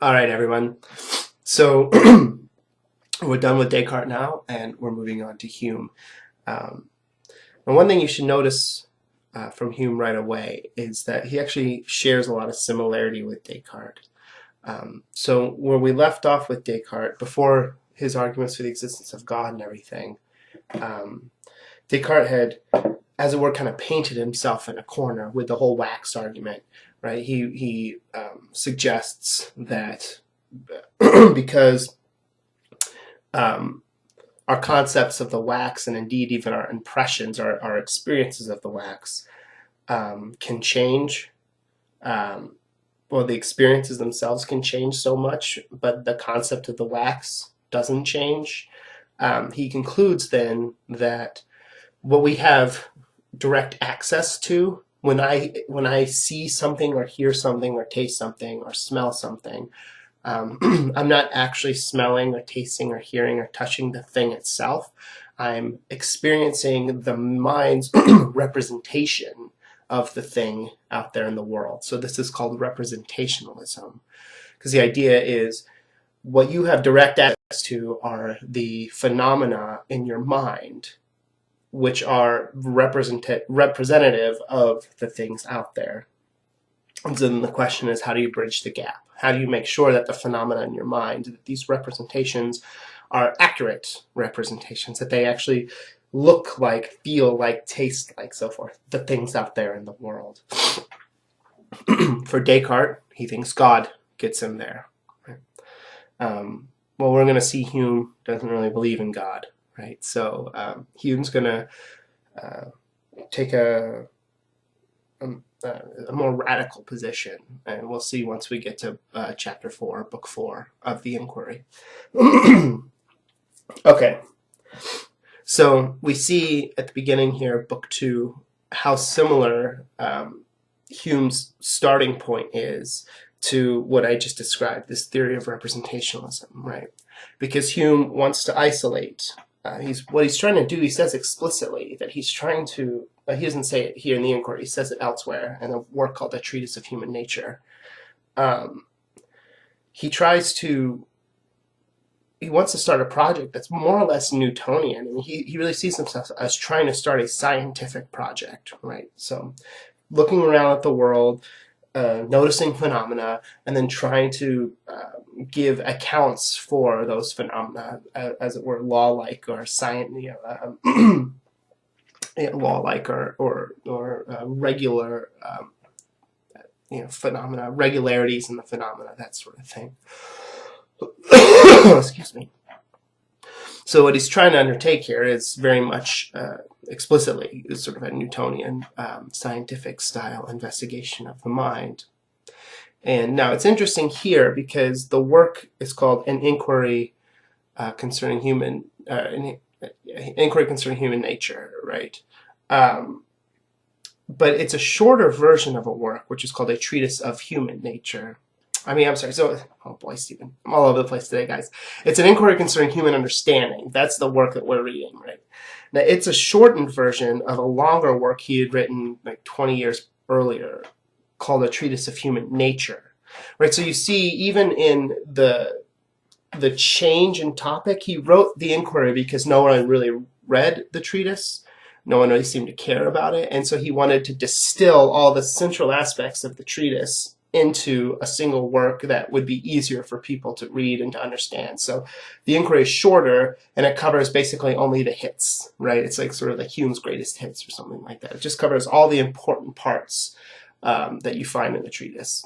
All right, everyone. So we're done with Descartes now, and we're moving on to Hume. Um, and one thing you should notice from Hume right away is that he actually shares a lot of similarity with Descartes. So where we left off with Descartes, before his arguments for the existence of God and everything, Descartes had, as it were, kind of painted himself in a corner with the whole wax argument, right? He suggests that because our concepts of the wax, and indeed even our impressions, our experiences of the wax, can change. Well, the experiences themselves can change so much, but the concept of the wax doesn't change. He concludes then that what we have direct access to, when I see something or hear something or taste something or smell something, I'm not actually smelling or tasting or hearing or touching the thing itself. I'm experiencing the mind's representation of the thing out there in the world. So this is called representationalism, because the idea is what you have direct access to are the phenomena in your mind, which are representative of the things out there. And so then the question is, how do you bridge the gap? How do you make sure that the phenomena in your mind, that these representations are accurate representations, that they actually look like, feel like, taste like, so forth, the things out there in the world? For Descartes, he thinks God gets him there. Right? Well, we're going to see Hume doesn't really believe in God, right? So Hume's going to take a more radical position, and we'll see once we get to chapter 4, book 4 of the Enquiry. Okay, so we see at the beginning here, book 2, how similar Hume's starting point is to what I just described, this theory of representationalism, right? Because Hume wants to isolate. What he's trying to do, he says explicitly that he's trying to, he doesn't say it here in the Enquiry, he says it elsewhere in a work called A Treatise of Human Nature. He wants to start a project that's more or less Newtonian. I mean, he really sees himself as trying to start a scientific project, right? So looking around at the world, noticing phenomena, and then trying to give accounts for those phenomena, as it were, law-like or science, law-like or regular, phenomena, regularities in the phenomena, that sort of thing. Excuse me. So what he's trying to undertake here is very much explicitly sort of a Newtonian scientific style investigation of the mind. And now it's interesting here because the work is called An Enquiry Concerning Human Nature, right? But it's a shorter version of a work which is called A Treatise of Human Nature. I'm sorry. So, oh boy, Stephen, I'm all over the place today, guys. It's An Enquiry Concerning Human Understanding. That's the work that we're reading, right? Now, it's a shortened version of a longer work he had written like 20 years earlier called A Treatise of Human Nature, right? So you see, even in the change in topic, he wrote the Enquiry because no one really read the treatise. No one really seemed to care about it. And so he wanted to distill all the central aspects of the treatise into a single work that would be easier for people to read and to understand. So the Enquiry is shorter, and it covers basically only the hits, right? It's like sort of the Hume's greatest hits or something like that. It just covers all the important parts that you find in the treatise.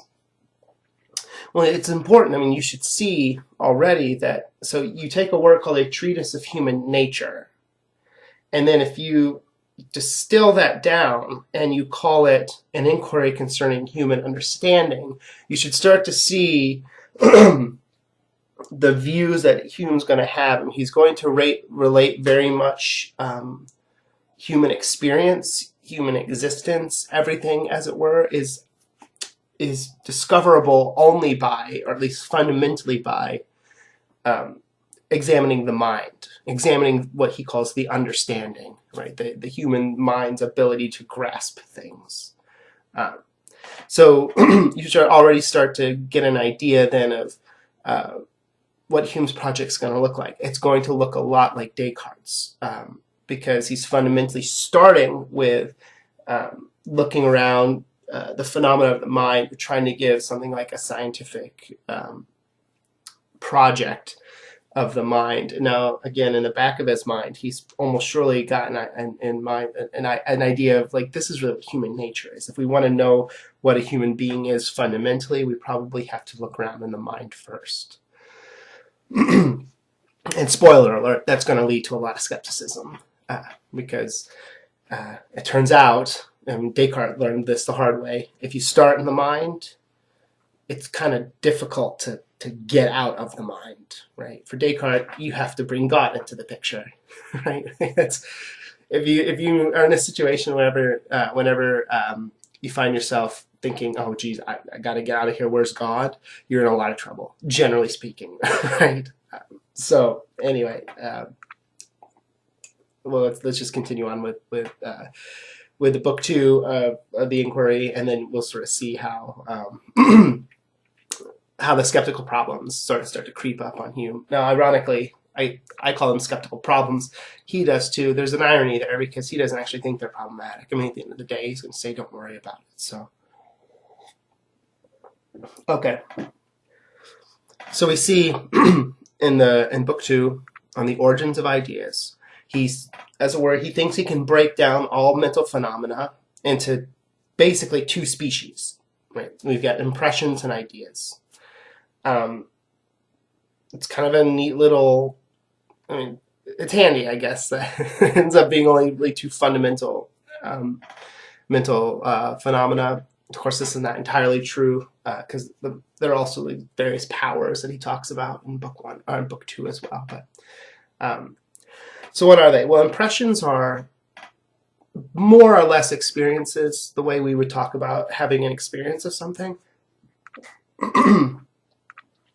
Well, it's important. I mean, you should see already that, so you take a work called A Treatise of Human Nature, and then if you distill that down and you call it An Enquiry Concerning Human Understanding, you should start to see the views that Hume's going to have. And he's going to relate very much human experience, human existence, everything, as it were, is discoverable only by, or at least fundamentally by, examining the mind, examining what he calls the understanding, right? The human mind's ability to grasp things. So you should already start to get an idea then of what Hume's project's going to look like. It's going to look a lot like Descartes, because he's fundamentally starting with looking around the phenomena of the mind, trying to give something like a scientific project of the mind. Now, again, in the back of his mind, he's almost surely got an idea of, like, this is really what human nature is. If we want to know what a human being is fundamentally, we probably have to look around in the mind first. And spoiler alert, that's going to lead to a lot of skepticism, because it turns out, and Descartes learned this the hard way, if you start in the mind, it's kind of difficult to get out of the mind, right? For Descartes, you have to bring God into the picture, right? That's, if you are in a situation whenever you find yourself thinking, oh geez, I got to get out of here, where's God? You're in a lot of trouble, generally speaking, right? So anyway, well, let's just continue on with the book 2 of the Enquiry, and then we'll sort of see how how the skeptical problems sort of start to creep up on Hume. Now, ironically, I call them skeptical problems. He does too. There's an irony there because he doesn't actually think they're problematic. I mean, at the end of the day, he's going to say, don't worry about it. So, okay. So we see in book 2 on the origins of ideas, he's, as it were, he thinks he can break down all mental phenomena into basically 2 species. Right? We've got impressions and ideas. It's kind of a neat little, I mean, it's handy, I guess, that it ends up being only really 2 fundamental mental phenomena. Of course, this is not entirely true, because there are also like various powers that he talks about in book 1 or in book 2 as well. But so what are they? Well, impressions are more or less experiences, the way we would talk about having an experience of something.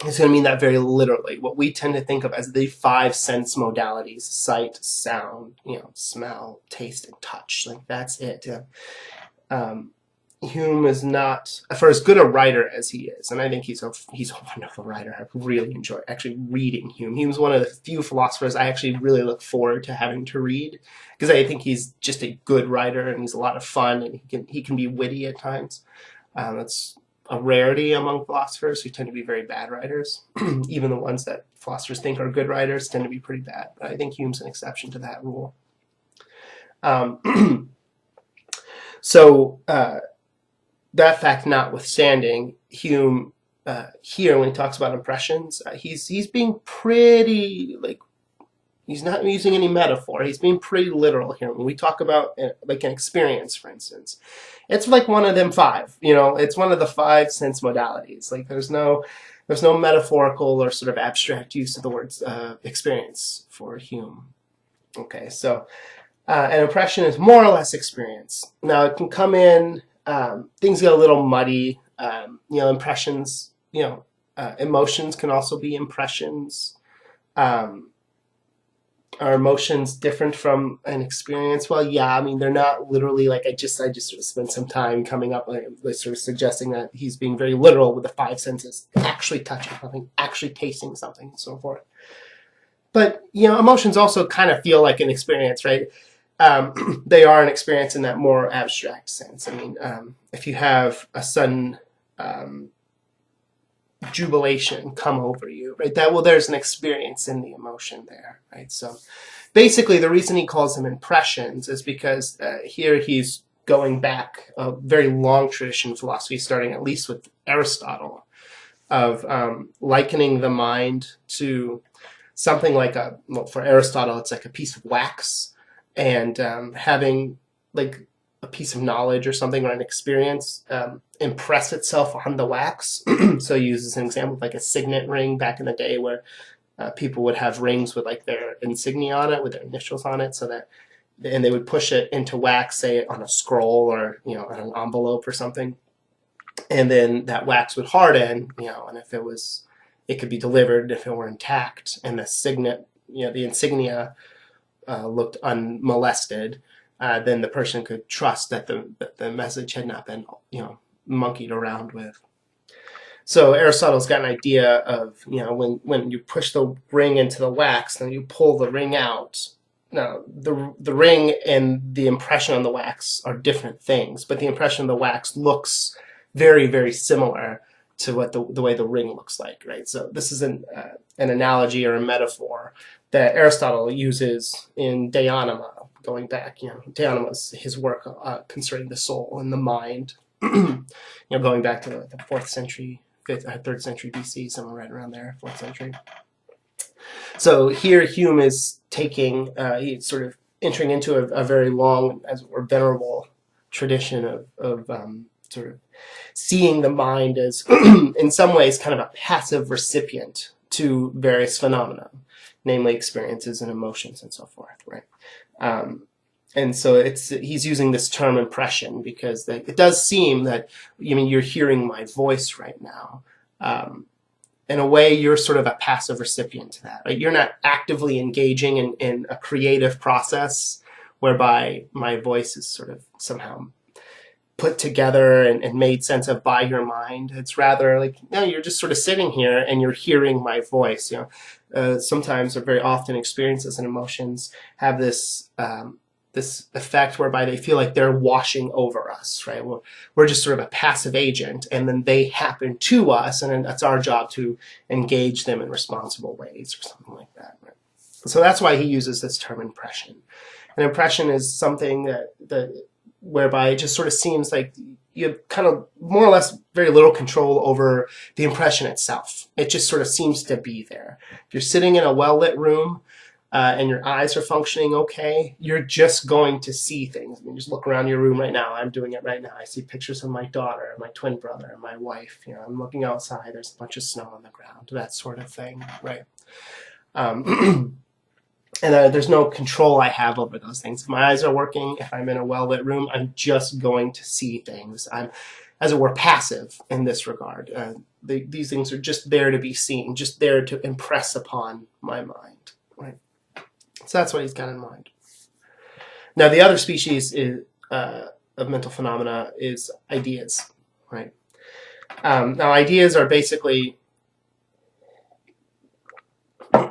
It's going to mean that very literally. What we tend to think of as the 5 sense modalities: sight, sound, smell, taste, and touch. Like, that's it. Hume is not, for as good a writer as he is, and I think he's a wonderful writer. I really enjoy actually reading Hume. Hume's one of the few philosophers I actually really look forward to having to read, because I think he's just a good writer and he's a lot of fun, and he can be witty at times. That's a rarity among philosophers who tend to be very bad writers. Even the ones that philosophers think are good writers tend to be pretty bad. But I think Hume's an exception to that rule. So that fact notwithstanding, Hume here, when he talks about impressions, he's being pretty, like, he's not using any metaphor. He's being pretty literal here. When we talk about like an experience, for instance, it's like one of them 5. It's one of the 5 sense modalities. Like, there's no metaphorical or sort of abstract use of the words experience for Hume. Okay, so an impression is more or less experience. Now, it can come in, things get a little muddy. Impressions, emotions can also be impressions. Are emotions different from an experience? Well, yeah. I mean, they're not literally, like, I just sort of spent some time coming up with sort of suggesting that he's being very literal with the 5 senses, actually touching something, actually tasting something, and so forth. But emotions also kind of feel like an experience, right? They are an experience in that more abstract sense. I mean, if you have a sudden jubilation come over you, right? There's an experience in the emotion there, right? So basically, the reason he calls them impressions is because here he's going back a very long tradition of philosophy, starting at least with Aristotle, of likening the mind to something like for Aristotle, it's like a piece of wax, and having like a piece of knowledge or something, or an experience, impress itself on the wax. So he uses an example of like a signet ring back in the day, where people would have rings with like their insignia on it, with their initials on it, and they would push it into wax, say on a scroll or on an envelope or something, and then that wax would harden, and if it could be delivered if it were intact, and the signet, the insignia looked unmolested. Then the person could trust that the message had not been, monkeyed around with. So Aristotle's got an idea of, when you push the ring into the wax, then you pull the ring out. Now, the ring and the impression on the wax are different things, but the impression on the wax looks very, very similar to what the way the ring looks like, right? So this is an analogy or a metaphor that Aristotle uses in De Anima, going back. De Anima is his work concerning the soul and the mind, going back to the 4th century, 3rd century BC, somewhere right around there, 4th century. So here Hume is taking, he's sort of entering into a very long, as it were, venerable tradition of sort of seeing the mind as, in some ways, kind of a passive recipient to various phenomena, namely experiences and emotions and so forth, right? And so he's using this term impression because it does seem that, you're hearing my voice right now. In a way, you're sort of a passive recipient to that, right? You're not actively engaging in a creative process whereby my voice is sort of somehow put together and made sense of by your mind. It's rather like, no, you're just sort of sitting here and you're hearing my voice. Sometimes, or very often, experiences and emotions have this this effect whereby they feel like they're washing over us, right? We're just sort of a passive agent, and then they happen to us, and then that's our job to engage them in responsible ways or something like that, right? So that's why he uses this term impression. An impression is something that whereby it just sort of seems like you have kind of more or less very little control over the impression itself. It just sort of seems to be there. If you're sitting in a well-lit room, and your eyes are functioning okay, you're just going to see things. Just look around your room right now. I'm doing it right now. I see pictures of my daughter, my twin brother, and my wife. I'm looking outside. There's a bunch of snow on the ground, that sort of thing, right? And there's no control I have over those things. If my eyes are working, if I'm in a well-lit room, I'm just going to see things. I'm, as it were, passive in this regard. These things are just there to be seen, just there to impress upon my mind, right? So that's what he's got in mind. Now, the other species of mental phenomena is ideas, right? Now, ideas are basically, let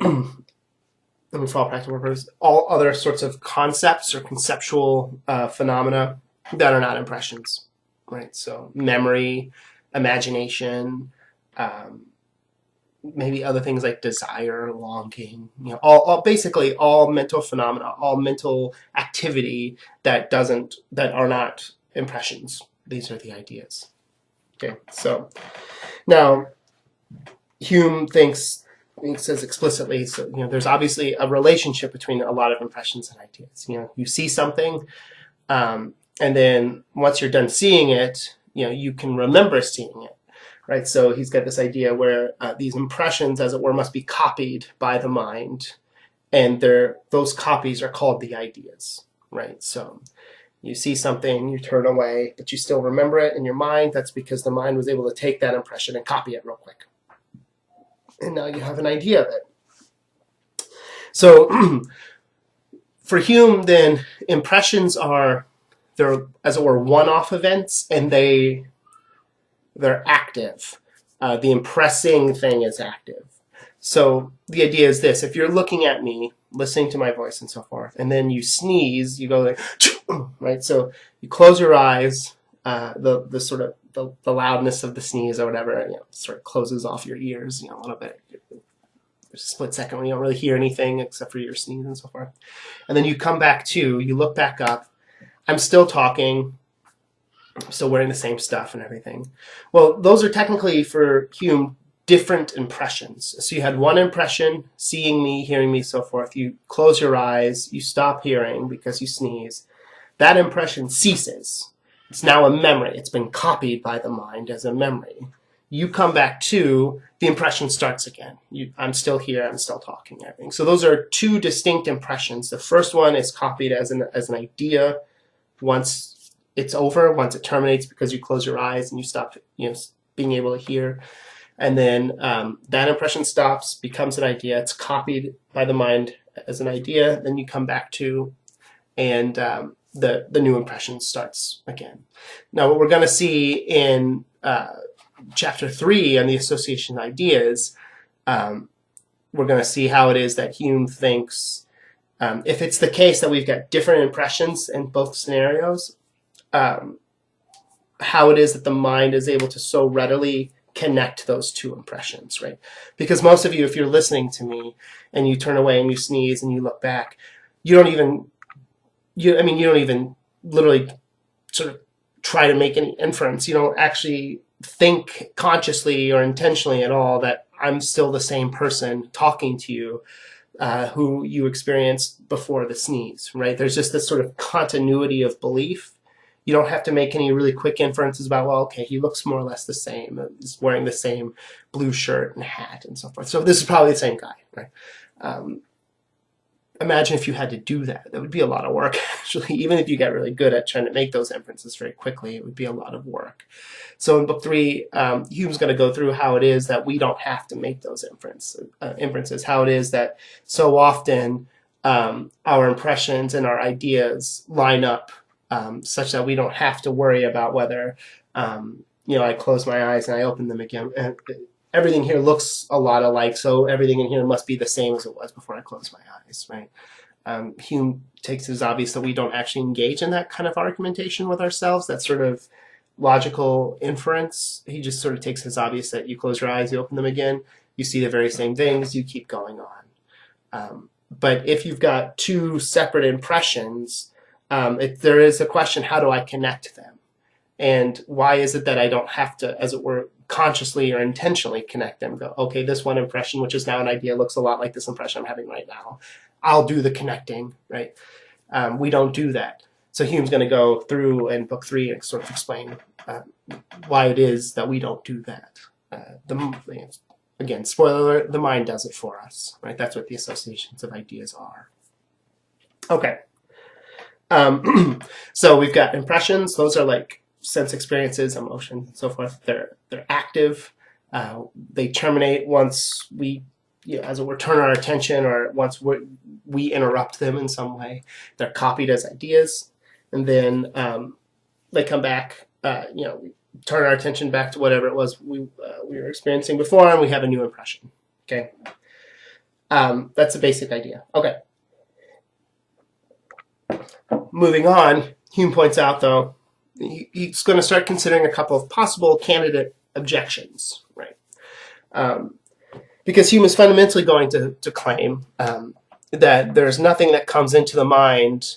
me for all practical purposes, all other sorts of concepts or conceptual phenomena that are not impressions, right? So memory, imagination, maybe other things like desire, longing, basically all mental phenomena, all mental activity that are not impressions. These are the ideas. Okay, so now Hume says explicitly, so there's obviously a relationship between a lot of impressions and ideas. You see something, and then once you're done seeing it, you can remember seeing it. Right, so he's got this idea where these impressions, as it were, must be copied by the mind, and those copies are called the ideas. Right, so you see something, you turn away, but you still remember it in your mind. That's because the mind was able to take that impression and copy it real quick, and now you have an idea of it. So for Hume, then, impressions they're, as it were, one-off events, and they're active. The impressing thing is active. So the idea is this: if you're looking at me, listening to my voice and so forth, and then you sneeze, you go like, right? So you close your eyes, the sort of the loudness of the sneeze or whatever, sort of closes off your ears, a little bit. There's a split second when you don't really hear anything except for your sneeze and so forth. And then you come back to, you look back up. I'm still talking. I'm still wearing the same stuff and everything. Well, those are technically, for Hume, different impressions. So you had one impression, seeing me, hearing me, so forth. You close your eyes, you stop hearing because you sneeze. That impression ceases. It's now a memory. It's been copied by the mind as a memory. You come back to, the impression starts again. I'm still here, I'm still talking, everything. So those are two distinct impressions. The first one is copied as an idea once it's over, once it terminates because you close your eyes and you stop being able to hear. And then that impression stops, becomes an idea. It's copied by the mind as an idea. Then you come back to, and the new impression starts again. Now, what we're going to see in chapter 3 on the association of ideas, we're going to see how it is that Hume thinks, if it's the case that we've got different impressions in both scenarios, how it is that the mind is able to so readily connect those two impressions, right? Because most of you, if you're listening to me and you turn away and you sneeze and you look back, you don't even literally sort of try to make any inference. You don't actually think consciously or intentionally at all that I'm still the same person talking to you who you experienced before the sneeze, right? There's just this sort of continuity of belief. You don't have to make any really quick inferences about, well, okay, he looks more or less the same. He's wearing the same blue shirt and hat and so forth. So this is probably the same guy, right? Imagine if you had to do that. That would be a lot of work, actually. Even if you get really good at trying to make those inferences very quickly, it would be a lot of work. So in book 3, Hume's going to go through how it is that we don't have to make those inferences, how it is that so often our impressions and our ideas line up such that we don't have to worry about whether, I close my eyes and I open them again. And everything here looks a lot alike, so everything in here must be the same as it was before I closed my eyes, right? Hume takes it as obvious that we don't actually engage in that kind of argumentation with ourselves, that sort of logical inference. He just sort of takes it as obvious that you close your eyes, you open them again, you see the very same things, you keep going on. But if you've got two separate impressions, there is a question, how do I connect them? And why is it that I don't have to, as it were, consciously or intentionally connect them? Go, okay, this one impression, which is now an idea, looks a lot like this impression I'm having right now. I'll do the connecting, right? We don't do that. So Hume's going to go through in book 3 and sort of explain why it is that we don't do that. Again, spoiler alert, the mind does it for us, right? That's what the associations of ideas are. Okay. So we've got impressions. Those are like sense experiences, emotions, and so forth. They're active. They terminate once we, as it were, turn our attention, or once we interrupt them in some way. They're copied as ideas, and then they come back. We turn our attention back to whatever it was we were experiencing before, and we have a new impression. Okay, that's the basic idea. Okay. Moving on, Hume points out, though, he's going to start considering a couple of possible candidate objections, right? Because Hume is fundamentally going to claim that there's nothing that comes into the mind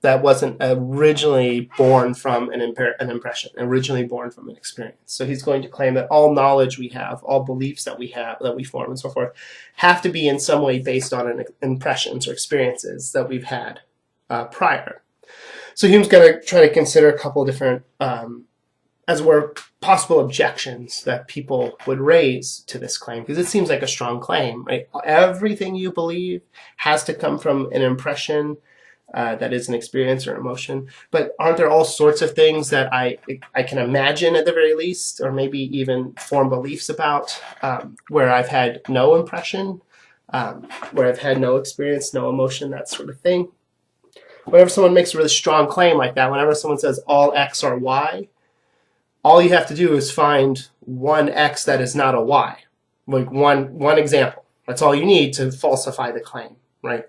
that wasn't originally born from an impression, originally born from an experience. So he's going to claim that all knowledge we have, all beliefs that we have, that we form and so forth, have to be in some way based on impressions or experiences that we've had prior. So Hume's going to try to consider a couple of different, as it were, possible objections that people would raise to this claim, because it seems like a strong claim, right? Everything you believe has to come from an impression that is an experience or emotion. But aren't there all sorts of things that I can imagine at the very least, or maybe even form beliefs about, where I've had no impression, where I've had no experience, no emotion, that sort of thing? Whenever someone makes a really strong claim like that, whenever someone says all X are Y, all you have to do is find one X that is not a Y. Like one example. That's all you need to falsify the claim, right?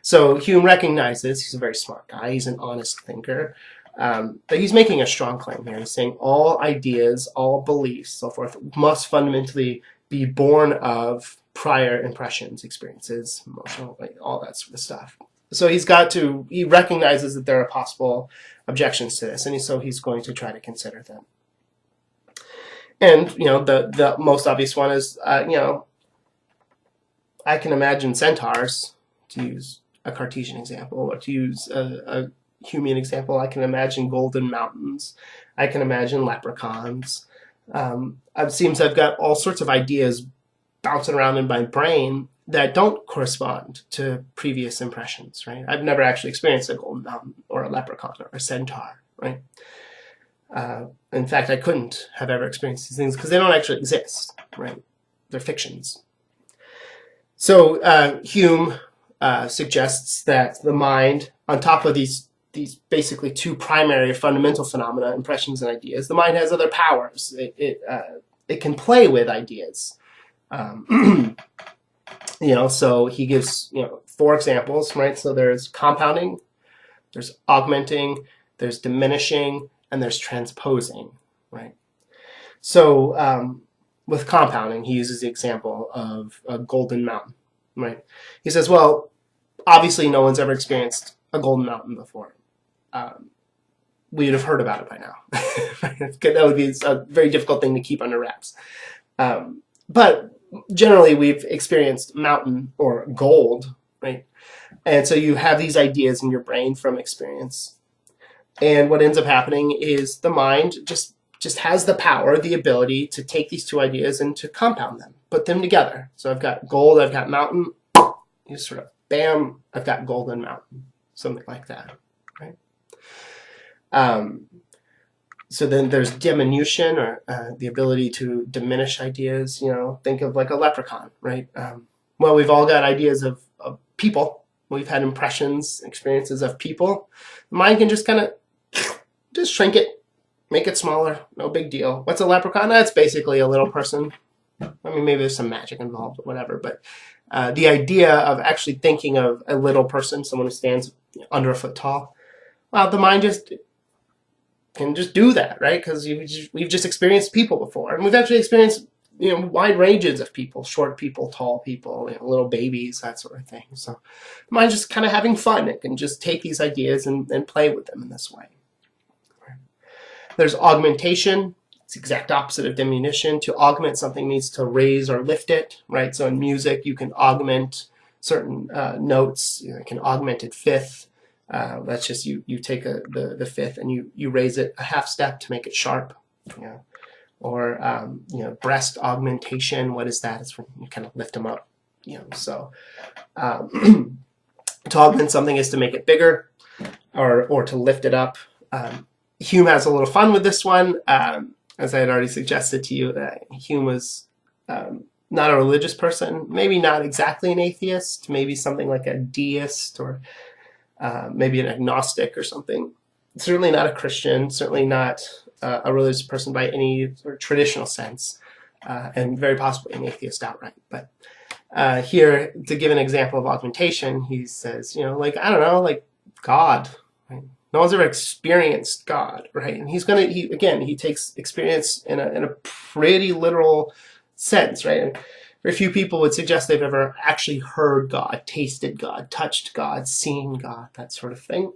So Hume recognizes, he's a very smart guy, he's an honest thinker, that he's making a strong claim here. He's saying all ideas, all beliefs, so forth, must fundamentally be born of prior impressions, experiences, emotional, like all that sort of stuff. So he recognizes that there are possible objections to this, and so he's going to try to consider them. And, the most obvious one is, I can imagine centaurs, to use a Cartesian example, or to use a Humean example. I can imagine golden mountains. I can imagine leprechauns. It seems I've got all sorts of ideas bouncing around in my brain that don't correspond to previous impressions, right? I've never actually experienced a golden mountain or a leprechaun or a centaur, right? In fact, I couldn't have ever experienced these things because they don't actually exist, right? They're fictions. So Hume suggests that the mind, on top of these these basically two primary fundamental phenomena, impressions and ideas. The mind has other powers. It can play with ideas. So he gives 4 examples, right? So there's compounding, there's augmenting, there's diminishing, and there's transposing, right? So with compounding, he uses the example of a golden mountain, right? He says, well, obviously no one's ever experienced a golden mountain before. We would have heard about it by now. That would be a very difficult thing to keep under wraps. But generally, we've experienced mountain or gold, right? And so you have these ideas in your brain from experience. And what ends up happening is the mind just has the power, the ability to take these two ideas and to compound them, put them together. So I've got gold, I've got mountain. You sort of, bam, I've got golden mountain, something like that, right? So then there's diminution, or the ability to diminish ideas. Think of like a leprechaun, right? Well, we've all got ideas of people. We've had impressions, experiences of people. The mind can just kind of just shrink it, make it smaller, no big deal. What's a leprechaun? That's basically a little person. I mean, maybe there's some magic involved or whatever, but the idea of actually thinking of a little person, someone who stands under a foot tall, well, the mind just can just do that, right? Because we've just experienced people before, and we've actually experienced wide ranges of people, short people, tall people, little babies, that sort of thing. So the mind's just kind of having fun. It can just take these ideas and play with them in this way. There's augmentation. It's the exact opposite of diminution. To augment something means to raise or lift it, right? So in music, you can augment certain notes. You can augment it fifth. That's just you take the fifth and you raise it a half step to make it sharp. Or breast augmentation. What is that? It's when you kind of lift them up. So to augment something is to make it bigger, or to lift it up. Hume has a little fun with this one. As I had already suggested to you, Hume was not a religious person, maybe not exactly an atheist, maybe something like a deist, or maybe an agnostic or something. Certainly not a Christian, certainly not a religious person by any sort of traditional sense, and very possibly an atheist outright. But here, to give an example of augmentation, he says, like, I don't know, like God, right? No one's ever experienced God, right? And he takes experience in a pretty literal sense, right? And very few people would suggest they've ever actually heard God, tasted God, touched God, seen God, that sort of thing.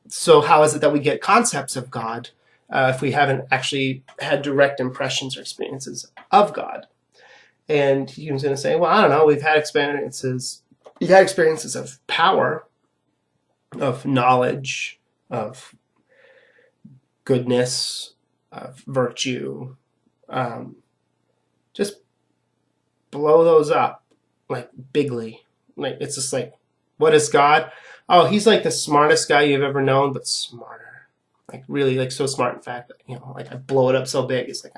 So how is it that we get concepts of God if we haven't actually had direct impressions or experiences of God? And Hume's going to say, well, I don't know, we've had experiences of power, of knowledge, of goodness, of virtue. Just blow those up like bigly. Like, it's just like, what is God? Oh, he's like the smartest guy you've ever known, but smarter. Like, really, like, so smart, in fact, like, I blow it up so big, it's like,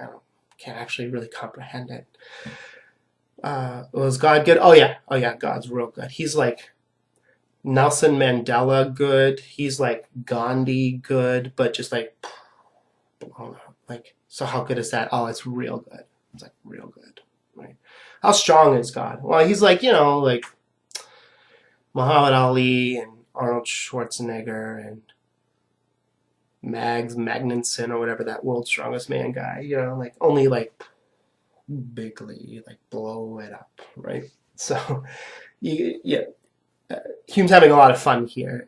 can't actually really comprehend it. Was God good? Oh yeah, God's real good. He's like Nelson Mandela good. He's like Gandhi good, but just like blown up. Like, so how good is that? Oh, it's real good. It's like real good, right? How strong is God? Well, he's like, like Muhammad Ali and Arnold Schwarzenegger and Mags Magnuson or whatever, that world's strongest man guy, like only like bigly, like blow it up, right? So, Hume's having a lot of fun here,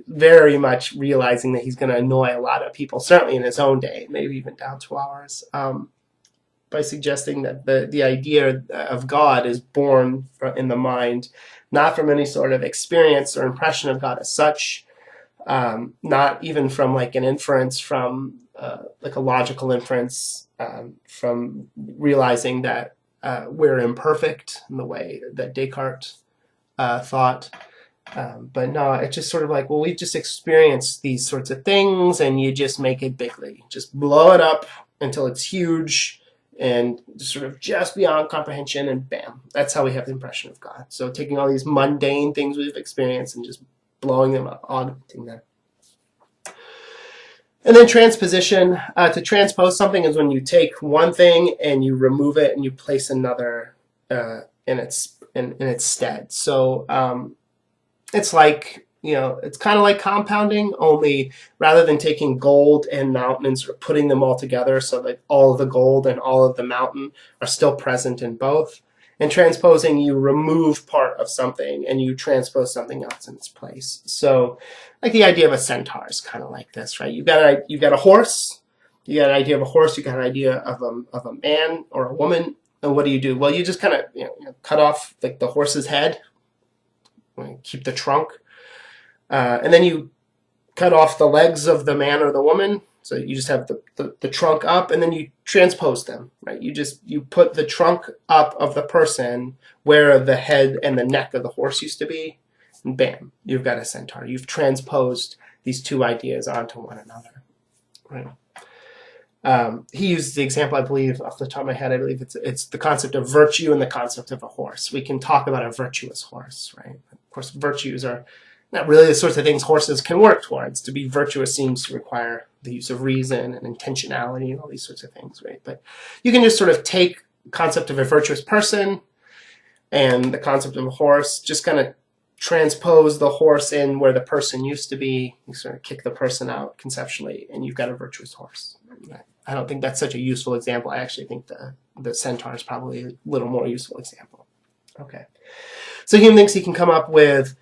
very much realizing that he's going to annoy a lot of people, certainly in his own day, maybe even down to ours, by suggesting that the idea of God is born in the mind, not from any sort of experience or impression of God as such, not even from like an inference from like a logical inference, from realizing that we're imperfect in the way that Descartes thought. But no, it's just sort of like, well, we've just experienced these sorts of things, and you just make it bigly. Just blow it up until it's huge and sort of just beyond comprehension, and bam, that's how we have the impression of God. So taking all these mundane things we've experienced and just blowing them up, augmenting them. And then transposition. To transpose something is when you take one thing and you remove it and you place another in its stead. So it's like, it's kind of like compounding, only rather than taking gold and mountain and sort of putting them all together so that all of the gold and all of the mountain are still present in both. In transposing, you remove part of something and you transpose something else in its place. So, like the idea of a centaur is kind of like this, right? You've got a horse, you got an idea of a horse, you got an idea of a man or a woman, and what do? Well, you just kind of cut off like the horse's head, keep the trunk, and then you cut off the legs of the man or the woman. So you just have the trunk up, and then you transpose them, right? You put the trunk up of the person where the head and the neck of the horse used to be, and bam, you've got a centaur. You've transposed these two ideas onto one another, right? He used the example, I believe, off the top of my head, I believe it's the concept of virtue and the concept of a horse. We can talk about a virtuous horse, right? Of course, virtues are not really the sorts of things horses can work towards. To be virtuous seems to require the use of reason and intentionality and all these sorts of things, right? But you can just sort of take the concept of a virtuous person and the concept of a horse, just kind of transpose the horse in where the person used to be. You sort of kick the person out conceptually, and you've got a virtuous horse. I don't think that's such a useful example. I actually think the centaur is probably a little more useful example. Okay. So Hume thinks he can come up with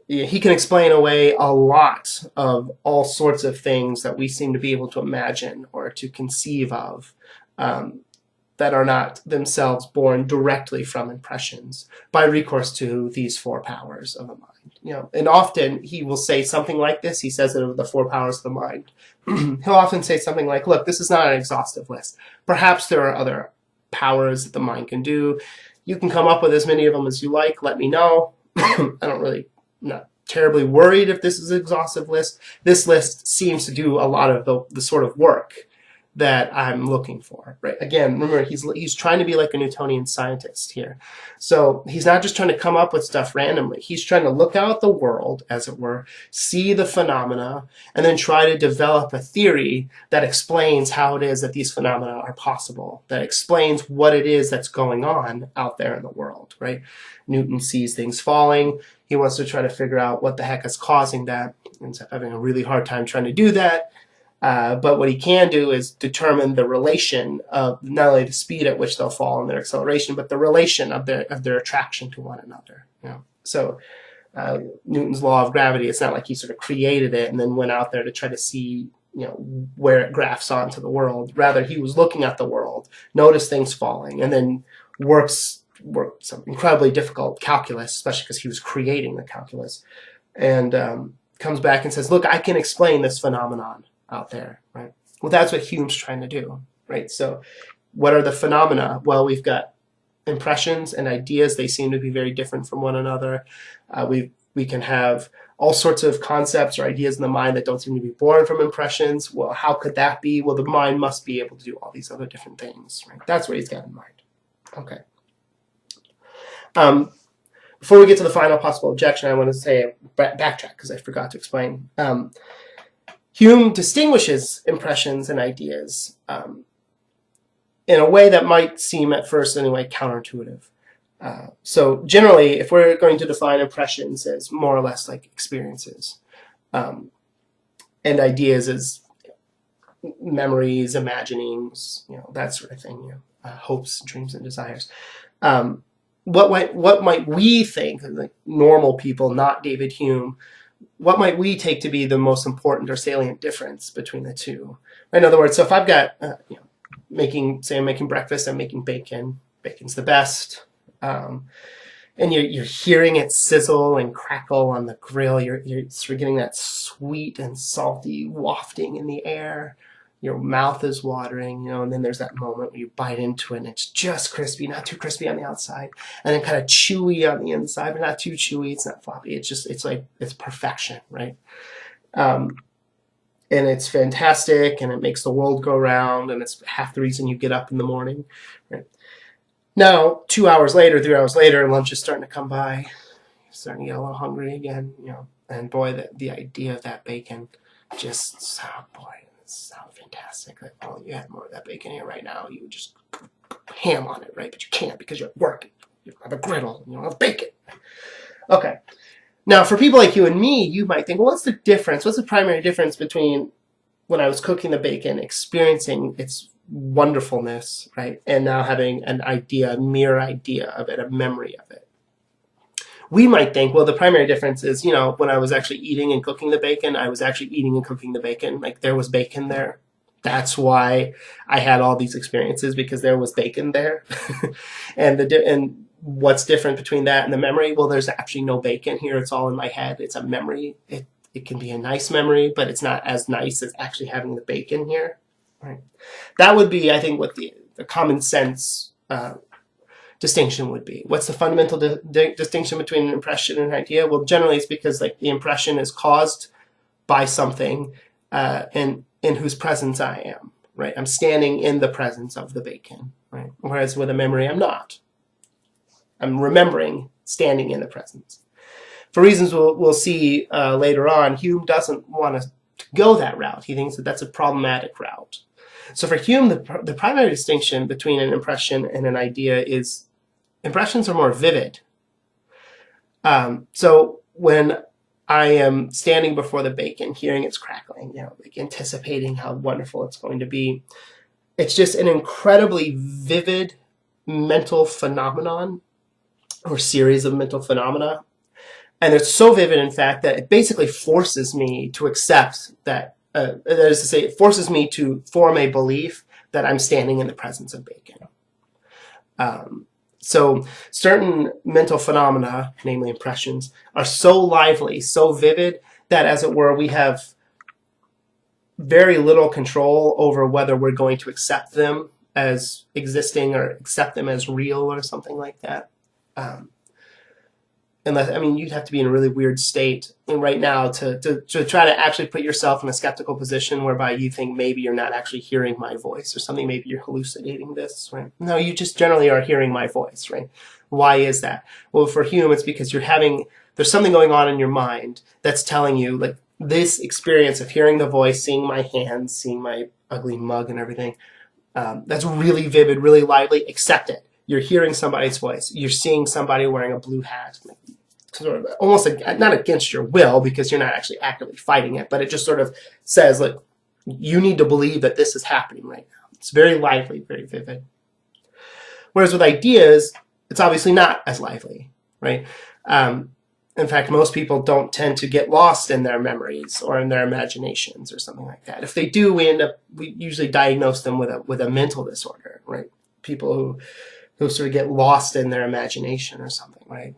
he can explain away a lot of all sorts of things that we seem to be able to imagine or to conceive of that are not themselves born directly from impressions by recourse to these four powers of the mind. And often he will say something like this. He says it of the four powers of the mind. He'll often say something like, look, this is not an exhaustive list. Perhaps there are other powers that the mind can do. You can come up with as many of them as you like. Let me know. I'm not terribly worried if this is an exhaustive list. This list seems to do a lot of the sort of work that I'm looking for, right? Again, remember, he's trying to be like a Newtonian scientist here. So he's not just trying to come up with stuff randomly. He's trying to look out at the world, as it were, see the phenomena, and then try to develop a theory that explains how it is that these phenomena are possible, that explains what it is that's going on out there in the world, right? Newton sees things falling. He wants to try to figure out what the heck is causing that. He ends up having a really hard time trying to do that. But what he can do is determine the relation of not only the speed at which they'll fall and their acceleration, but the relation of their attraction to one another. So Newton's law of gravity, it's not like he sort of created it and then went out there to try to see where it graphs onto the world. Rather, he was looking at the world, noticed things falling, and then worked some incredibly difficult calculus, especially because he was creating the calculus, and comes back and says, look, I can explain this phenomenon out there, right? Well, that's what Hume's trying to do, right? So what are the phenomena? Well, we've got impressions and ideas. They seem to be very different from one another. We can have all sorts of concepts or ideas in the mind that don't seem to be born from impressions. Well, how could that be? Well, the mind must be able to do all these other different things, right? That's what he's got in mind. Okay. Before we get to the final possible objection, I want to say backtrack because I forgot to explain. Hume distinguishes impressions and ideas in a way that might seem at first anyway counterintuitive. So generally, if we're going to define impressions as more or less like experiences, and ideas as memories, imaginings, that sort of thing, hopes, dreams, and desires. What might we think, like normal people, not David Hume, what might we take to be the most important or salient difference between the two? In other words, so if I've got, I'm making breakfast, I'm making bacon, bacon's the best, and you're hearing it sizzle and crackle on the grill, you're sort of getting that sweet and salty wafting in the air, your mouth is watering, and then there's that moment where you bite into it and it's just crispy, not too crispy on the outside, and then kind of chewy on the inside, but not too chewy, it's not floppy, it's perfection, right? And it's fantastic, and it makes the world go round, and it's half the reason you get up in the morning, right? Now, 2 hours later, 3 hours later, lunch is starting to come by, starting to get a little hungry again, and boy, the idea of that bacon just, oh boy, it sounds fantastic. Like, oh, you had more of that bacon here right now, you would just ham on it, right? But you can't because you're at work. You don't have a griddle, you don't have bacon. Okay. Now, for people like you and me, you might think, well, what's the difference? What's the primary difference between when I was cooking the bacon, experiencing its wonderfulness, right, and now having an idea, a mere idea of it, a memory of it? We might think, well, the primary difference is, when I was actually eating and cooking the bacon, I was actually eating and cooking the bacon. Like, there was bacon there. That's why I had all these experiences, because there was bacon there. and what's different between that and the memory? Well, there's actually no bacon here. It's all in my head. It's a memory. It can be a nice memory, but it's not as nice as actually having the bacon here. Right? That would be, I think, what the common sense distinction would be. What's the fundamental distinction between an impression and an idea? Well, generally it's because the impression is caused by something in whose presence I am, right? I'm standing in the presence of the bacon, right? Whereas with a memory, I'm not. I'm remembering standing in the presence. For reasons we'll see later on, Hume doesn't want to go that route. He thinks that that's a problematic route. So for Hume, the primary distinction between an impression and an idea is impressions are more vivid. So when I am standing before the bacon, hearing its crackling, anticipating how wonderful it's going to be, it's just an incredibly vivid mental phenomenon, or series of mental phenomena. And it's so vivid, in fact, that it basically forces me to accept that, that is to say, it forces me to form a belief that I'm standing in the presence of bacon. So certain mental phenomena, namely impressions, are so lively, so vivid, that, as it were, we have very little control over whether we're going to accept them as existing or accept them as real or something like that. You'd have to be in a really weird state right now to try to actually put yourself in a skeptical position whereby you think maybe you're not actually hearing my voice or something, maybe you're hallucinating this, right? No, you just generally are hearing my voice, right? Why is that? Well, for Hume, it's because there's something going on in your mind that's telling you, like, this experience of hearing the voice, seeing my hands, seeing my ugly mug and everything, that's really vivid, really lively. Accept it. You're hearing somebody's voice. You're seeing somebody wearing a blue hat. Sort of almost not against your will, because you're not actually actively fighting it, but it just sort of says, like, you need to believe that this is happening right now. It's very lively, very vivid. Whereas with ideas, it's obviously not as lively, right? In fact, most people don't tend to get lost in their memories or in their imaginations or something like that. If they do, we usually diagnose them with a mental disorder, right? People who sort of get lost in their imagination or something, right?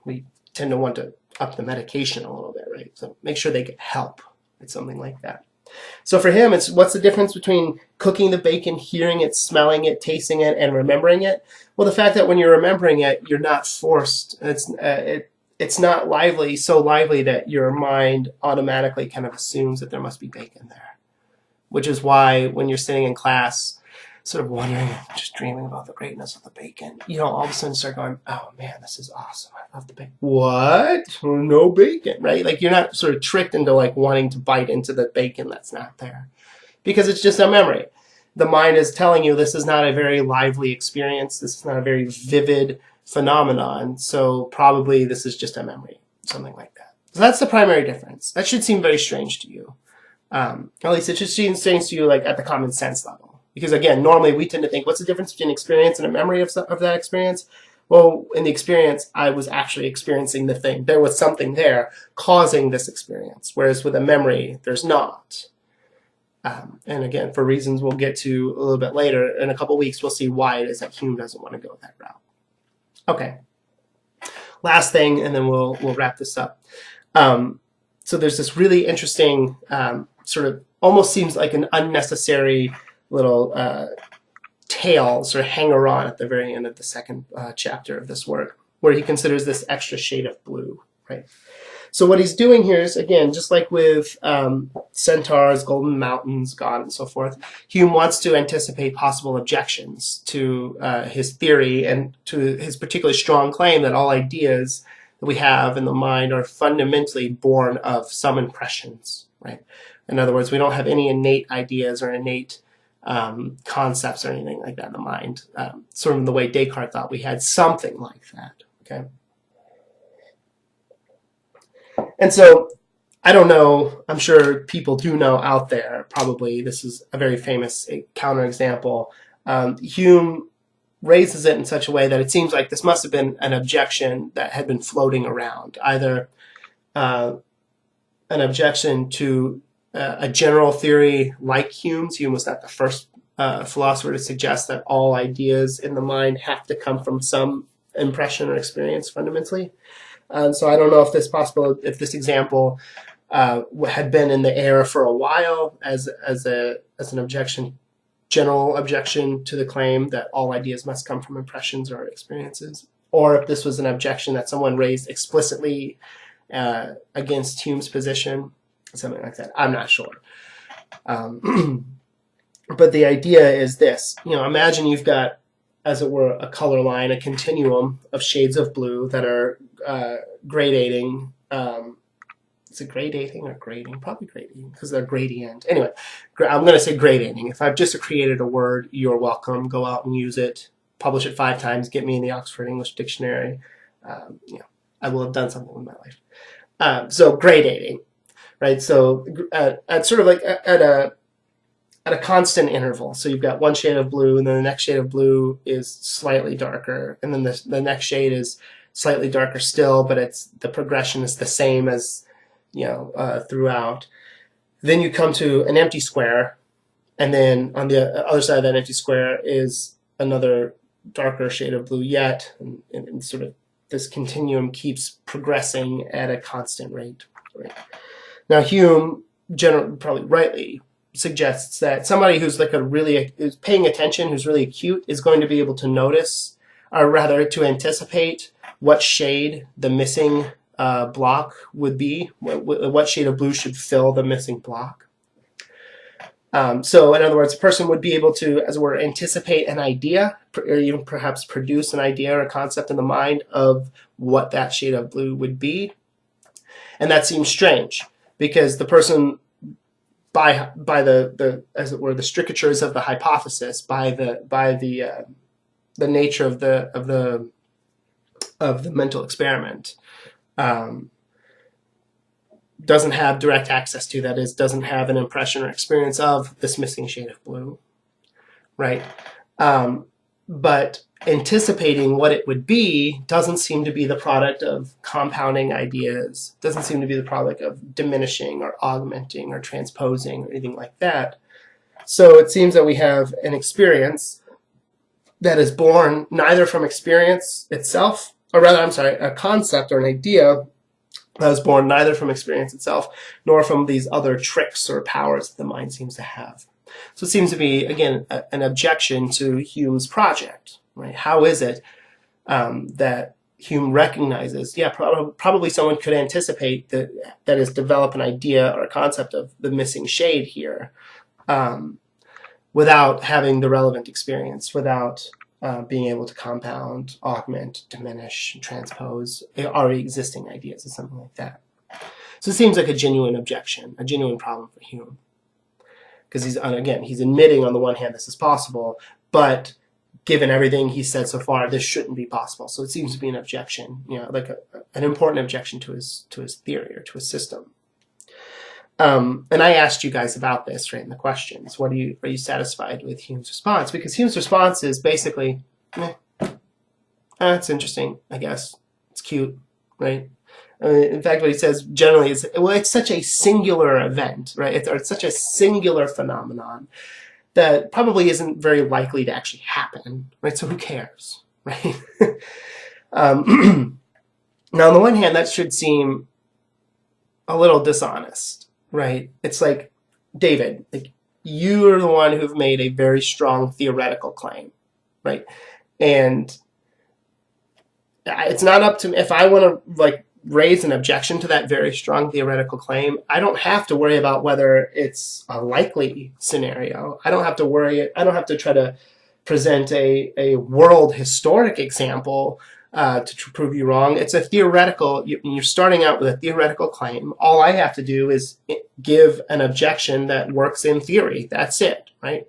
We tend to want to up the medication a little bit, right? So make sure they get help. It's something like that. So for him, it's what's the difference between cooking the bacon, hearing it, smelling it, tasting it, and remembering it? Well, the fact that when you're remembering it, you're not forced. It's not lively, so lively that your mind automatically kind of assumes that there must be bacon there. Which is why when you're sitting in class, sort of wondering, just dreaming about the greatness of the bacon, all of a sudden start going, oh man, this is awesome. I love the bacon. What? No bacon, right? Like, you're not sort of tricked into like wanting to bite into the bacon that's not there, because it's just a memory. The mind is telling you this is not a very lively experience. This is not a very vivid phenomenon. So probably this is just a memory, something like that. So that's the primary difference. That should seem very strange to you. At least it should seem strange to you, like, at the common sense level. Because, again, normally we tend to think, what's the difference between experience and a memory of that experience? Well, in the experience, I was actually experiencing the thing. There was something there causing this experience. Whereas with a memory, there's not. And again, for reasons we'll get to a little bit later, in a couple weeks, we'll see why it is that Hume doesn't want to go that route. Okay. Last thing, and then we'll wrap this up. So there's this really interesting sort of almost seems like an unnecessary little tale, sort of hanger-on at the very end of the second chapter of this work, where he considers this extra shade of blue, right? So what he's doing here is, again, just like with centaurs, golden mountains, God, and so forth, Hume wants to anticipate possible objections to his theory and to his particularly strong claim that all ideas that we have in the mind are fundamentally born of some impressions, right? In other words, we don't have any innate ideas or innate concepts or anything like that in the mind. Sort of in the way Descartes thought we had something like that, okay? And so, I don't know, I'm sure people do know out there, probably, this is a very famous counterexample. Hume raises it in such a way that it seems like this must have been an objection that had been floating around, either an objection to a general theory like Hume's. Hume was not the first philosopher to suggest that all ideas in the mind have to come from some impression or experience fundamentally. So I don't know if this example had been in the air for a while as an objection, general objection to the claim that all ideas must come from impressions or experiences, or if this was an objection that someone raised explicitly against Hume's position, something like that. I'm not sure. But the idea is this. Imagine you've got, as it were, a color line, a continuum of shades of blue that are gradating. Is it gradating or grading? Probably grading, because they're gradient. Anyway, I'm going to say gradating. If I've just created a word, you're welcome. Go out and use it. Publish it 5 times. Get me in the Oxford English Dictionary. I will have done something with my life. So gradating, right? So at sort of like at a constant interval. So you've got one shade of blue, and then the next shade of blue is slightly darker, and then the next shade is slightly darker still, but the progression is the same as throughout. Then you come to an empty square, and then on the other side of that empty square is another darker shade of blue yet, and sort of this continuum keeps progressing at a constant rate. Right? Now Hume, probably rightly, suggests that somebody who's who's paying attention, who's really acute, is going to be able to notice, or rather to anticipate, what shade the missing block would be, what shade of blue should fill the missing block. So in other words, a person would be able to, as it were, anticipate an idea, or even perhaps produce an idea or a concept in the mind of what that shade of blue would be. And that seems strange, because the person, by the as it were, the strictures of the hypothesis, by the nature of the mental experiment, doesn't have direct access to, that is, doesn't have an impression or experience of this missing shade of blue, right? But anticipating what it would be doesn't seem to be the product of compounding ideas, doesn't seem to be the product of diminishing or augmenting or transposing or anything like that. So it seems that we have an experience that is born neither from experience itself, or rather, I'm sorry, a concept or an idea that is born neither from experience itself nor from these other tricks or powers that the mind seems to have. So it seems to be, again, an objection to Hume's project, right? How is it that Hume recognizes, probably someone could anticipate that is, develop an idea or a concept of the missing shade here without having the relevant experience, without being able to compound, augment, diminish, transpose already existing ideas or something like that. So it seems like a genuine objection, a genuine problem for Hume. Because he's admitting on the one hand this is possible, but given everything he said so far, this shouldn't be possible. So it seems to be an objection, like an important objection to his theory or to his system. And I asked you guys about this, right, in the questions. Are you satisfied with Hume's response? Because Hume's response is basically, it's interesting, I guess. It's cute, right? In fact, what he says generally is, it's such a singular event, right? It's such a singular phenomenon that probably isn't very likely to actually happen, right? So who cares, right? Now, on the one hand, that should seem a little dishonest, right? It's like, David, you're the one who've made a very strong theoretical claim, right? And it's not up to me. If I want to raise an objection to that very strong theoretical claim, I don't have to worry about whether it's a likely scenario. I don't have to try to present a world historic example to prove you wrong. It's a theoretical, you're starting out with a theoretical claim. All I have to do is give an objection that works in theory. That's it, right?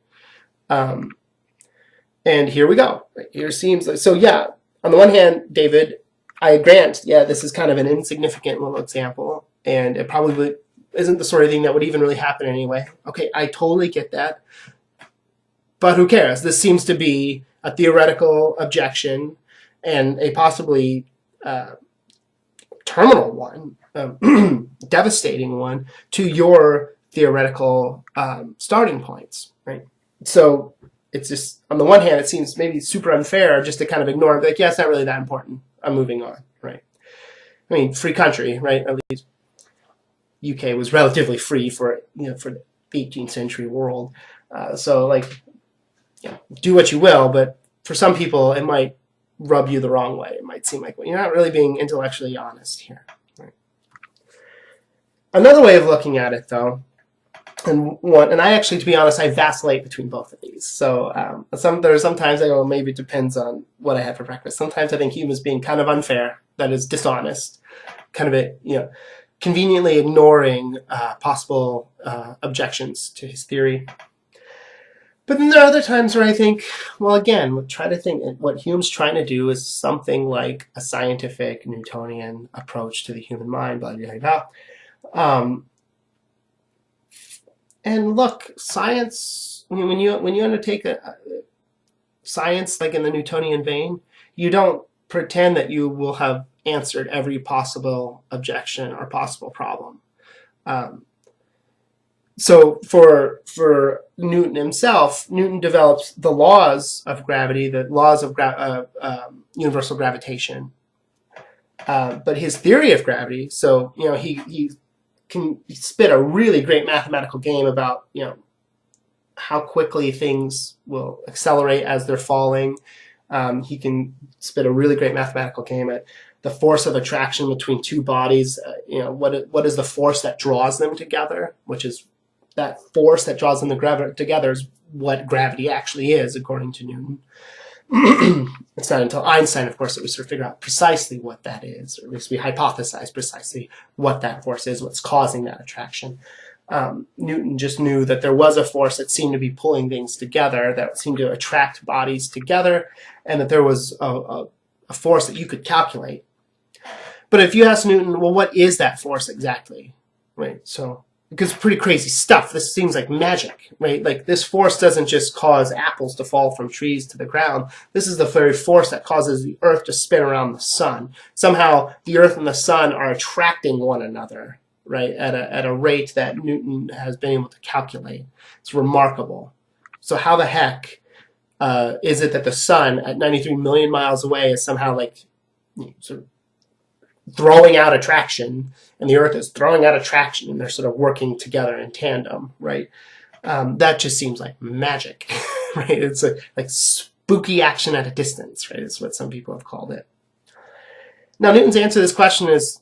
And here we go. Here seems like, so yeah, on the one hand, David, I grant, yeah, this is kind of an insignificant little example, and it probably isn't the sort of thing that would even really happen anyway. Okay, I totally get that. But who cares? This seems to be a theoretical objection and a possibly terminal one, devastating one, to your theoretical starting points, right? So it's just, on the one hand, it seems maybe super unfair just to kind of ignore it, like, yeah, it's not really that important. I'm moving on, right? I mean, free country, right? At least UK was relatively free for, for the 18th century world. So, like, do what you will, but for some people, it might rub you the wrong way. It might seem like, well, you're not really being intellectually honest here. Right? Another way of looking at it, though, and I actually, to be honest, I vacillate between both of these. So there are sometimes I go, maybe it depends on what I had for breakfast. Sometimes I think Hume is being kind of unfair, that is dishonest, kind of conveniently ignoring possible objections to his theory. But then there are other times where I think, well, again, try to think what Hume's trying to do is something like a scientific Newtonian approach to the human mind, blah, blah, blah. And look, science, when you undertake a science like in the Newtonian vein, you don't pretend that you will have answered every possible objection or possible problem. So for Newton himself, Newton develops the laws of gravity, the laws of universal gravitation. But his theory of gravity, so he can spit a really great mathematical game about how quickly things will accelerate as they're falling. He can spit a really great mathematical game at the force of attraction between two bodies. What is the force that draws them together, which is that force that draws them together is what gravity actually is, according to Newton. It's not until Einstein, of course, that we sort of figure out precisely what that is, or at least we hypothesize precisely what that force is, what's causing that attraction. Newton just knew that there was a force that seemed to be pulling things together, that seemed to attract bodies together, and that there was a force that you could calculate. But if you ask Newton, well, what is that force exactly? Right? So, because it's pretty crazy stuff. This seems like magic, right? Like, this force doesn't just cause apples to fall from trees to the ground. This is the very force that causes the Earth to spin around the sun. Somehow, the Earth and the sun are attracting one another, right, at a rate that Newton has been able to calculate. It's remarkable. So how the heck is it that the sun at 93 million miles away is somehow like sort of throwing out attraction, and the Earth is throwing out attraction, and they're sort of working together in tandem, right? That just seems like magic, right? It's like spooky action at a distance, right? It's what some people have called it. Now, Newton's answer to this question is,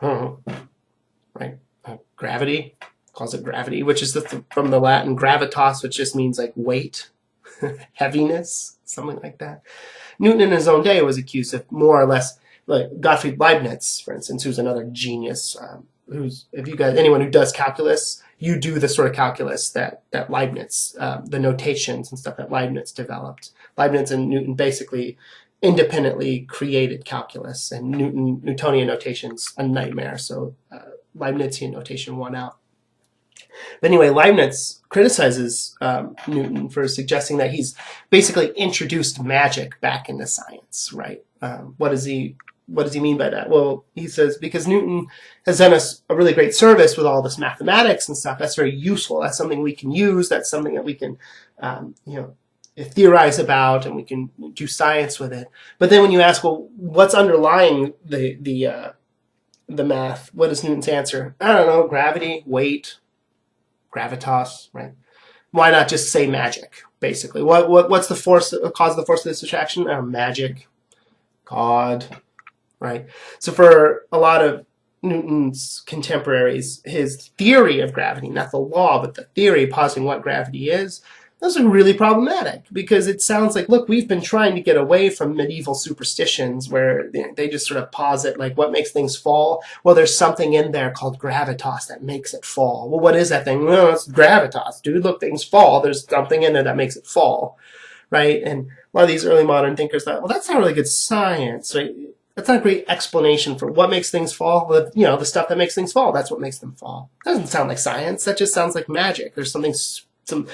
right? Gravity, calls it gravity, which is from the Latin gravitas, which just means like weight, heaviness, something like that. Newton in his own day was accused of more or less, like Gottfried Leibniz, for instance, who's another genius. Anyone who does calculus, you do the sort of calculus that Leibniz, the notations and stuff that Leibniz developed. Leibniz and Newton basically independently created calculus, and Newtonian notation's a nightmare, so Leibnizian notation won out. But anyway, Leibniz criticizes Newton for suggesting that he's basically introduced magic back into science, right? What does he mean by that? Well, he says, because Newton has done us a really great service with all this mathematics and stuff, that's very useful. That's something we can use. That's something that we can, theorize about, and we can do science with it. But then when you ask, well, what's underlying the math? What is Newton's answer? I don't know, gravity, weight, gravitas, right? Why not just say magic, basically? What's the force, cause the force of this attraction? Magic, God, right? So for a lot of Newton's contemporaries, his theory of gravity, not the law, but the theory positing what gravity is, Those are really problematic because it sounds like, look, we've been trying to get away from medieval superstitions where they just sort of posit like what makes things fall. Well, there's something in there called gravitas that makes it fall. Well, what is that thing? Well, it's gravitas, dude. Look, things fall. There's something in there that makes it fall, right? And a lot of these early modern thinkers thought, well, that's not really good science, right? That's not a great explanation for what makes things fall. The stuff that makes things fall, that's what makes them fall. That doesn't sound like science. That just sounds like magic. There's some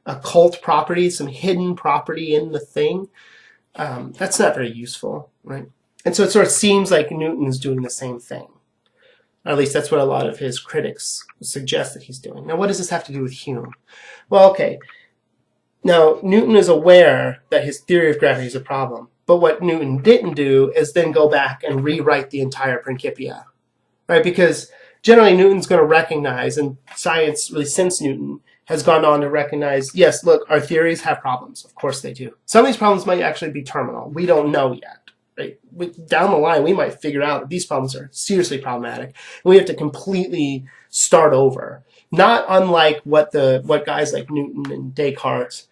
occult property, some hidden property in the thing. That's not very useful, right? And so it sort of seems like Newton's doing the same thing. Or at least that's what a lot of his critics suggest that he's doing. Now, what does this have to do with Hume? Well, okay. Now, Newton is aware that his theory of gravity is a problem. But what Newton didn't do is then go back and rewrite the entire Principia, right? Because generally Newton's going to recognize, and science really since Newton has gone on to recognize, yes, look, our theories have problems. Of course they do. Some of these problems might actually be terminal. We don't know yet, right? Down the line, we might figure out that these problems are seriously problematic, and we have to completely start over. Not unlike what guys like Newton and Descartes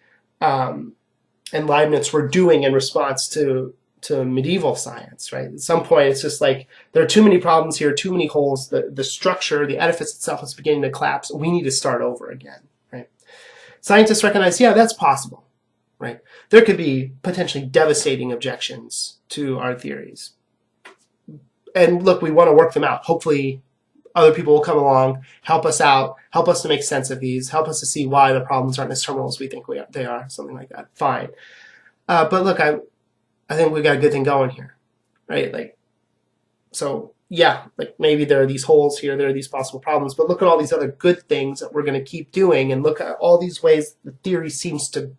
and Leibniz were doing in response to medieval science, right? At some point, it's just like, there are too many problems here, too many holes, the structure, the edifice itself is beginning to collapse, we need to start over again, right? Scientists recognize, yeah, that's possible, right? There could be potentially devastating objections to our theories. And look, we want to work them out. Hopefully, other people will come along, help us out, help us to make sense of these, help us to see why the problems aren't as terminal as we think they are, something like that. Fine. But look, I think we've got a good thing going here, right? Like, so yeah, like maybe there are these holes here, there are these possible problems, but look at all these other good things that we're going to keep doing, and look at all these ways the theory seems to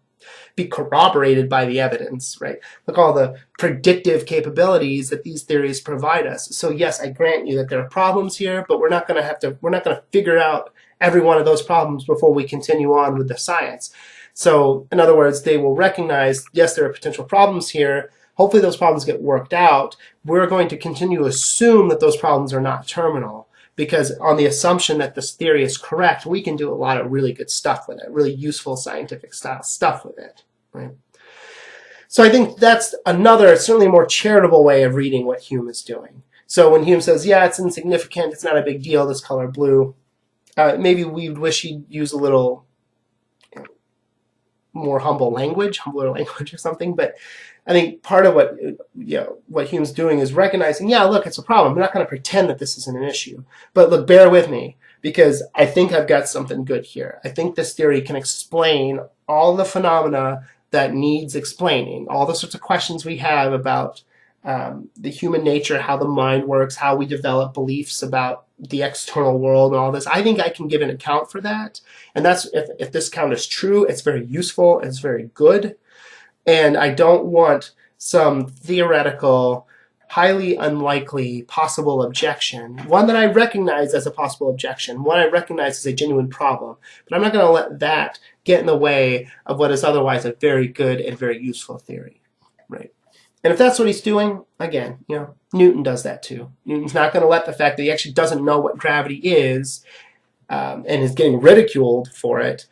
be corroborated by the evidence, right? Look at all the predictive capabilities that these theories provide us. So yes, I grant you that there are problems here, but we're not going to figure out every one of those problems before we continue on with the science. So in other words, they will recognize, yes, there are potential problems here. Hopefully those problems get worked out. We're going to continue to assume that those problems are not terminal, because on the assumption that this theory is correct, we can do a lot of really good stuff with it, really useful scientific stuff with it, right? So I think that's another, certainly more charitable way of reading what Hume is doing. So when Hume says, yeah, it's insignificant, it's not a big deal, this color blue, maybe we'd wish he'd use a little more humbler language or something, but I think part of what Hume's doing is recognizing, yeah, look, it's a problem. I'm not going to pretend that this isn't an issue. But look, bear with me, because I think I've got something good here. I think this theory can explain all the phenomena that needs explaining, all the sorts of questions we have about the human nature, how the mind works, how we develop beliefs about the external world and all this. I think I can give an account for that. And that's, if this account is true, it's very useful, it's very good. And I don't want some theoretical, highly unlikely possible objection, one that I recognize as a possible objection, one I recognize as a genuine problem, but I'm not going to let that get in the way of what is otherwise a very good and very useful theory, right? And if that's what he's doing, again, Newton does that too. Newton's not going to let the fact that he actually doesn't know what gravity is and is getting ridiculed for it,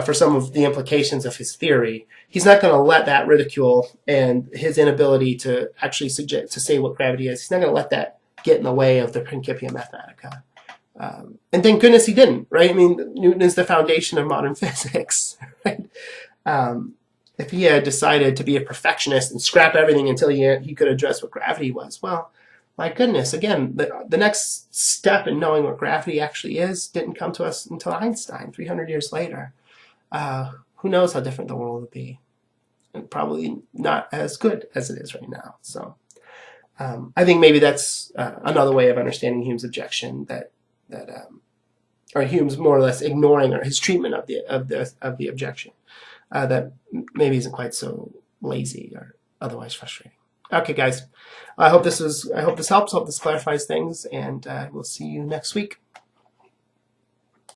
for some of the implications of his theory. He's not going to let that ridicule and his inability to actually say what gravity is, he's not going to let that get in the way of the Principia Mathematica. And thank goodness he didn't, right? I mean, Newton is the foundation of modern physics, right? If he had decided to be a perfectionist and scrap everything until he could address what gravity was, well, my goodness, again, the next step in knowing what gravity actually is didn't come to us until Einstein, 300 years later. Who knows how different the world would be? And probably not as good as it is right now. So I think maybe that's another way of understanding Hume's objection, or Hume's more or less ignoring, or his treatment of the objection, that maybe isn't quite so lazy or otherwise frustrating. Okay, guys, I hope this helps. Hope this clarifies things, and we'll see you next week.